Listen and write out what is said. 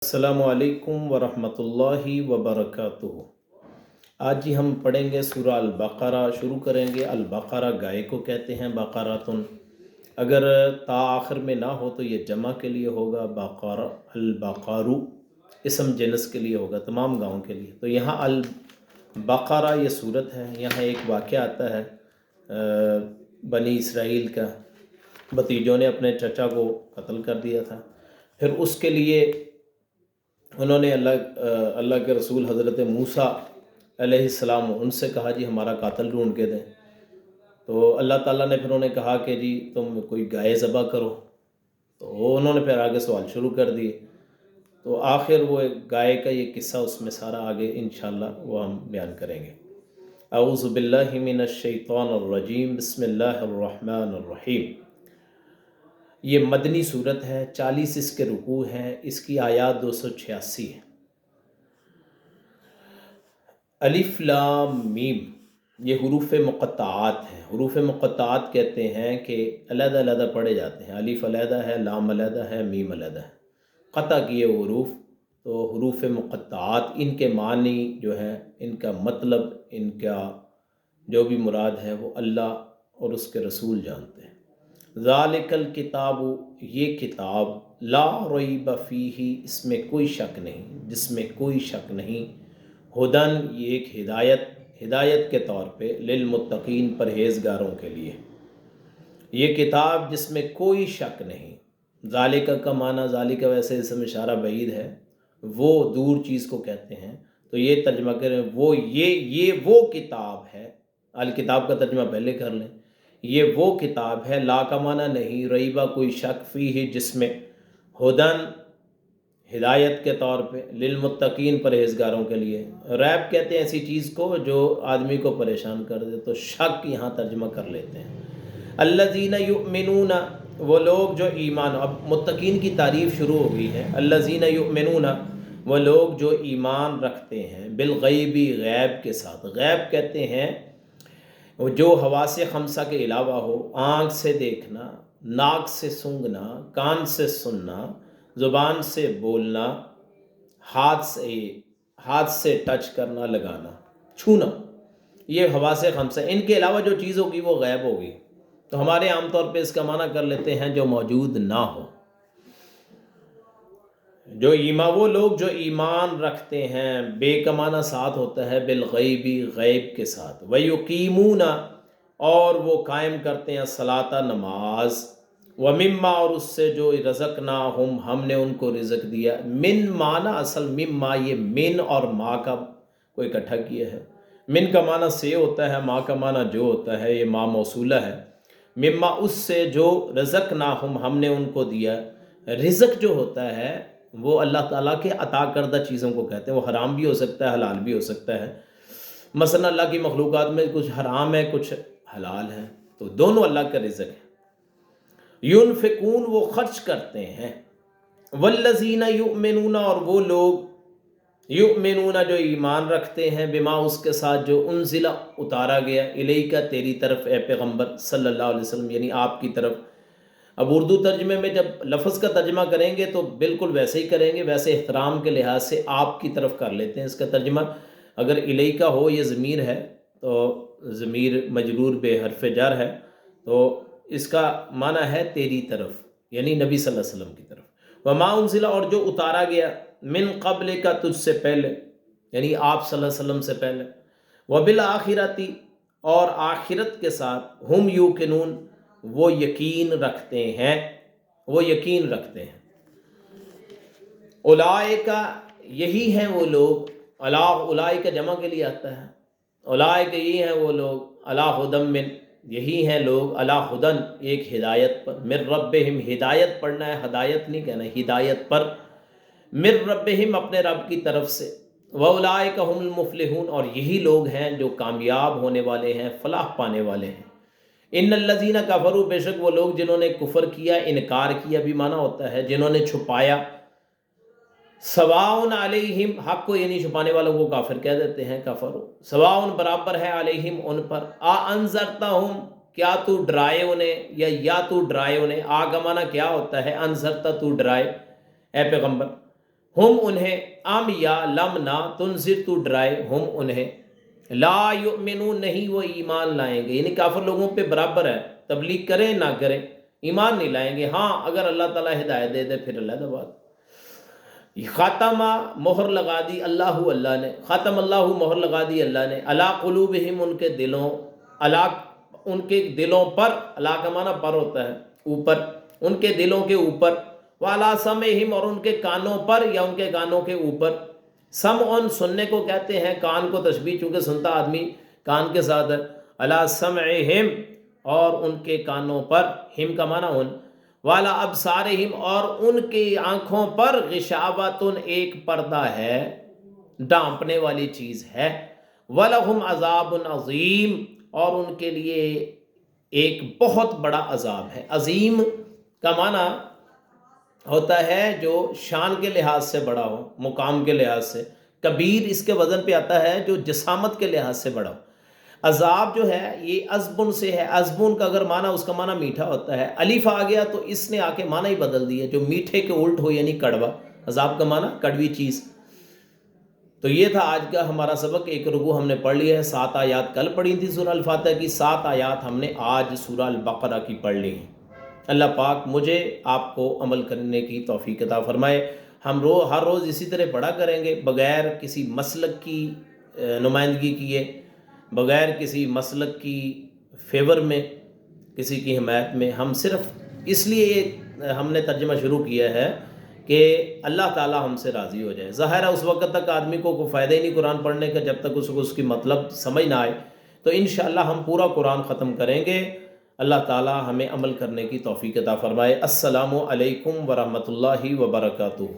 السلام علیکم ورحمۃ اللہ وبرکاتہ۔ آج ہی ہم پڑھیں گے سورہ البقرہ، شروع کریں گے۔ البقرہ گائے کو کہتے ہیں، بقراتن اگر تا آخر میں نہ ہو تو یہ جمع کے لیے ہوگا، بقرہ البقارو اسم جنس کے لیے ہوگا، تمام گاؤں کے لیے۔ تو یہاں البقرہ یہ صورت ہے، یہاں ایک واقعہ آتا ہے بنی اسرائیل کا، بھتیجوں نے اپنے چچا کو قتل کر دیا تھا، پھر اس کے لیے انہوں نے اللہ کے رسول حضرت موسیٰ علیہ السلام ان سے کہا جی ہمارا قاتل ڈھونڈ کے دیں۔ تو اللہ تعالیٰ نے پھر انہیں کہا کہ جی تم کوئی گائے ذبح کرو، تو انہوں نے پھر آگے سوال شروع کر دیے۔ تو آخر وہ ایک گائے کا یہ قصہ اس میں سارا آگے انشاءاللہ وہ ہم بیان کریں گے۔ اعوذ باللہ من الشیطان الرجیم، بسم اللہ الرحمن الرحیم۔ یہ مدنی صورت ہے، 40 اس کے رکوع ہیں، اس کی آیات 286 ہے۔ الف لام میم یہ حروف مقطعات ہیں۔ حروف مقطعات کہتے ہیں کہ علیحدہ علیحدہ پڑھے جاتے ہیں، الف علیحدہ ہے، لام علیحدہ ہے، میم علیحدہ ہے، قطع کیے حروف تو حروف مقطعات۔ ان کے معنی جو ہے، ان کا مطلب، ان کا جو بھی مراد ہے وہ اللہ اور اس کے رسول جانتے ہیں۔ ذالک الکتاب یہ کتاب، لا ریب فیہ اس میں کوئی شک نہیں، جس میں کوئی شک نہیں، ہدن یہ ایک ہدایت کے طور پہ، للمتقین پرہیزگاروں کے لیے، یہ کتاب جس میں کوئی شک نہیں۔ ذالک کا معنی، ذالک ویسے اسم اشارہ بعید ہے، وہ دور چیز کو کہتے ہیں، تو یہ ترجمہ کریں وہ یہ وہ کتاب ہے۔ الکتاب کا ترجمہ پہلے کر لیں، یہ وہ کتاب ہے، لا کا معنی نہیں، ریبہ کوئی شک، فیہ جس میں، ہدن ہدایت کے طور پہ، للمتقین پرہیزگاروں کے لیے۔ ریب کہتے ہیں ایسی چیز کو جو آدمی کو پریشان کر دے، تو شک یہاں ترجمہ کر لیتے ہیں۔ الذین یؤمنون وہ لوگ جو ایمان، اب متقین کی تعریف شروع ہو گئی ہے۔ الذین یؤمنون وہ لوگ جو ایمان رکھتے ہیں، بالغیبی غیب کے ساتھ۔ غیب کہتے ہیں جو حواس خمسہ کے علاوہ ہو، آنکھ سے دیکھنا، ناک سے سونگھنا، کان سے سننا، زبان سے بولنا، ہاتھ سے ٹچ کرنا، لگانا، چھونا، یہ حواس خمسہ۔ ان کے علاوہ جو چیز ہوگی وہ غیب ہوگی، تو ہمارے عام طور پہ اس کا معنی کر لیتے ہیں جو موجود نہ ہو۔ جو وہ لوگ جو ایمان رکھتے ہیں، بے کا معنی ساتھ ہوتا ہے بالغیبی غیب کے ساتھ، وَيُقِيمُونَ اور وہ قائم کرتے ہیں صلاۃ نماز، وَمِمَّا اور اس سے جو رزقناہم ہم نے ان کو رزق دیا۔ من معنی اصل مما یہ من اور ما کا کوئی اکٹھا کیا ہے۔ من کا معنی سے ہوتا ہے، ما کا معنی جو ہوتا ہے، یہ ما موصولہ ہے۔ مما اس سے جو رزقناہم ہم نے ان کو دیا۔ رزق جو ہوتا ہے وہ اللہ تعالیٰ کے عطا کردہ چیزوں کو کہتے ہیں، وہ حرام بھی ہو سکتا ہے، حلال بھی ہو سکتا ہے۔ مثلا اللہ کی مخلوقات میں کچھ حرام ہے، کچھ حلال ہے، تو دونوں اللہ کا رزق ہے۔ ينفقون وہ خرچ کرتے ہیں، والذین یؤمنون اور وہ لوگ، یؤمنون جو ایمان رکھتے ہیں، بما اس کے ساتھ جو انزل اتارا گیا، الیک تیری طرف اے پیغمبر صلی اللہ علیہ وسلم، یعنی آپ کی طرف۔ اب اردو ترجمے میں جب لفظ کا ترجمہ کریں گے تو بالکل ویسے ہی کریں گے، ویسے احترام کے لحاظ سے آپ کی طرف کر لیتے ہیں اس کا ترجمہ۔ اگر الیکا ہو یہ ضمیر ہے تو ضمیر مجرور بے حرف جر ہے، تو اس کا معنی ہے تیری طرف، یعنی نبی صلی اللہ علیہ وسلم کی طرف۔ وما انزل اور جو اتارا گیا، من قبل کا تجھ سے پہلے، یعنی آپ صلی اللہ علیہ وسلم سے پہلے، وبالآخرۃ اور آخرت کے ساتھ، ہم یوقنون وہ یقین رکھتے ہیں، وہ یقین رکھتے ہیں۔ اولئک یہی ہیں وہ لوگ، اولئک جمع کے لیے آتا ہے، اولئک یہی ہیں وہ لوگ، علی ھدی من یہی ہیں لوگ، علی ھدی ایک ہدایت پر، من ربہم ہدایت پڑھنا ہے، ہدایت نہیں کہنا، ہدایت پر، من ربہم اپنے رب کی طرف سے، واولئک ھم المفلحون اور یہی لوگ ہیں جو کامیاب ہونے والے ہیں، فلاح پانے والے ہیں۔ ان الذین کفروا بے شک وہ لوگ جنہوں نے کفر کیا، انکار کیا بھی معنی ہوتا ہے، جنہوں نے چھپایا، سواء علیہم حق کو یعنی چھپانے والوں کو کافر کہہ دیتے ہیں، کفر سواء برابر ہے، علیہم ان پر، انذرتہم کیا تو ڈرائے انہیں، یا تو ڈرائے انہیں۔ کا معنی کیا ہوتا ہے، انذرتا تو ڈرائے اے پیغمبر، ہم انہیں، ام یا لم نہ تنذر تو ڈرائے، ہم انہیں لا یؤمنون نہیں وہ ایمان لائیں گے، یعنی کافر لوگوں پہ برابر ہے، تبلیغ کریں نہ کریں ایمان نہیں لائیں گے، ہاں اگر اللہ تعالیٰ ہدایت دے دے پھر اللہ بات۔ خاتمہ مہر لگا دی اللہ، اللہ نے ختم، اللہ مہر لگا دی اللہ نے، علی قلوبہم ان کے دلوں، علی ان کے دلوں پر، علی کا معنی پر ہوتا ہے اوپر، ان کے دلوں کے اوپر، وعلی سمعہم اور ان کے کانوں پر یا ان کے کانوں کے اوپر، سمع سننے کو کہتے ہیں، کان کو تشبیہ چونکہ سنتا آدمی کان کے ساتھ ہے، علی سمعہم اور ان کے کانوں پر، ہم کا معنی ان، والا ابصارہم اور ان کی آنکھوں پر، غشاوۃ ایک پردہ ہے، ڈانپنے والی چیز ہے، وَلَهُمْ عَذَابٌ عظیم اور ان کے لیے ایک بہت بڑا عذاب ہے۔ عظیم کا معنی ہوتا ہے جو شان کے لحاظ سے بڑا ہو، مقام کے لحاظ سے، کبیر اس کے وزن پہ آتا ہے جو جسامت کے لحاظ سے بڑا ہو۔ عذاب جو ہے یہ عذبن سے ہے، عذبن کا اگر معنی اس کا معنی میٹھا ہوتا ہے، الف آ گیا تو اس نے آ کے معنی ہی بدل دیا، جو میٹھے کے الٹ ہو یعنی کڑوا، عذاب کا معنی کڑوی چیز۔ تو یہ تھا آج کا ہمارا سبق، ایک رکوع ہم نے پڑھ لیا ہے، 7 آیات کل پڑھی تھی سورہ الفاتحہ کی، 7 آیات ہم نے آج سورہ البقرہ کی پڑھ لی ہیں۔ اللہ پاک مجھے آپ کو عمل کرنے کی توفیق عطا فرمائے۔ ہم ہر روز اسی طرح پڑھا کریں گے، بغیر کسی مسلک کی نمائندگی کیے، بغیر کسی مسلک کی فیور میں، کسی کی حمایت میں، ہم صرف اس لیے ہم نے ترجمہ شروع کیا ہے کہ اللہ تعالیٰ ہم سے راضی ہو جائے۔ ظاہر ہے اس وقت تک آدمی کو کوئی فائدہ ہی نہیں قرآن پڑھنے کا جب تک اس کو اس کی مطلب سمجھ نہ آئے، تو انشاءاللہ ہم پورا قرآن ختم کریں گے۔ اللہ تعالیٰ ہمیں عمل کرنے کی توفیق عطا فرمائے۔ السلام علیکم ورحمۃ اللہ وبرکاتہ۔